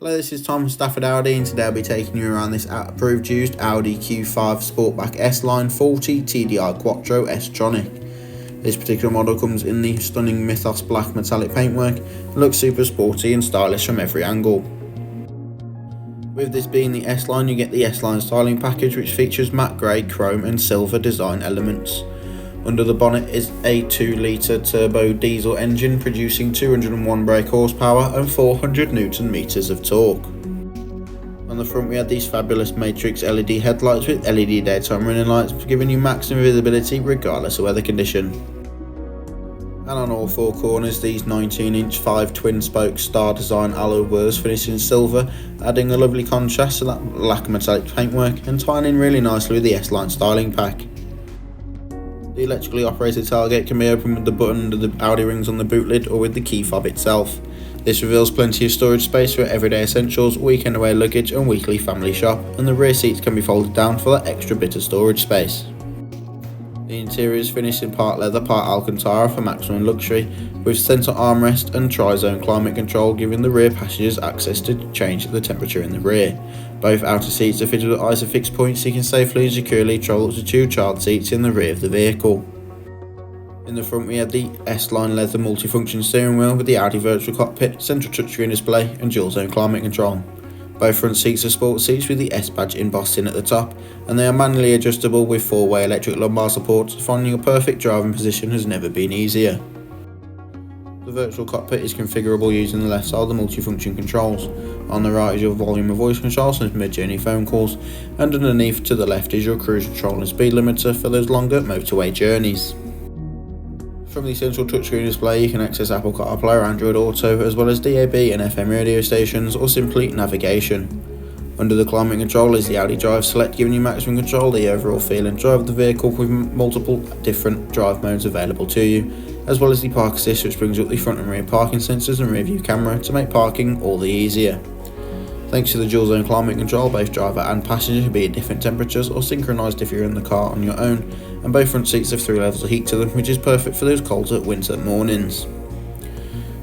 Hello, this is Tom from Stafford Audi, and today I'll be taking you around this approved used Audi Q5 Sportback S-Line 40 TDI Quattro S Tronic. This particular model comes in the stunning Mythos black metallic paintwork and looks super sporty and stylish from every angle. With this being the S-Line, you get the S-Line styling package, which features matte grey, chrome and silver design elements. Under the bonnet is a 2-litre turbo diesel engine producing 201 brake horsepower and 400 Newton meters of torque. On the front we had these fabulous matrix LED headlights with LED daytime running lights, giving you maximum visibility regardless of weather condition. And on all four corners, these 19-inch 5 twin-spoke star design alloy wheels finished in silver, adding a lovely contrast to that black metallic paintwork and tying in really nicely with the S-Line styling pack. The electrically operated tailgate can be opened with the button under the Audi rings on the boot lid or with the key fob itself. This reveals plenty of storage space for everyday essentials, weekend away luggage and weekly family shop, and the rear seats can be folded down for that extra bit of storage space. The interior is finished in part leather, part Alcantara for maximum luxury, with centre armrest and tri-zone climate control, giving the rear passengers access to change the temperature in the rear. Both outer seats are fitted with Isofix points so you can safely and securely travel up to 2 child seats in the rear of the vehicle. In the front we had the S-Line leather multifunction steering wheel with the Audi virtual cockpit, central touchscreen display and dual zone climate control. Both front seats are sport seats with the S badge embossed in at the top, and they are manually adjustable with 4-way electric lumbar support. Finding a perfect driving position has never been easier. The virtual cockpit is configurable using the left side of the multifunction controls. On the right is your volume and voice control for mid-journey phone calls, and underneath to the left is your cruise control and speed limiter for those longer motorway journeys. From the central touchscreen display you can access Apple CarPlay or Android Auto, as well as DAB and FM radio stations or simply navigation. Under the climate control is the Audi Drive Select, giving you maximum control of the overall feel and drive of the vehicle with multiple different drive modes available to you, as well as the Park Assist, which brings up the front and rear parking sensors and rear view camera to make parking all the easier. Thanks to the dual zone climate control, both driver and passenger can be at different temperatures or synchronised if you're in the car on your own, and both front seats have 3 levels of heat to them, which is perfect for those colder winter mornings.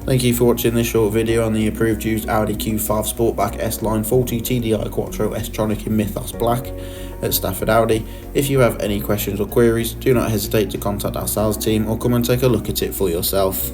Thank you for watching this short video on the approved used Audi Q5 Sportback S-Line 40 TDI Quattro S Tronic in Mythos Black at Stafford Audi. If you have any questions or queries, do not hesitate to contact our sales team or come and take a look at it for yourself.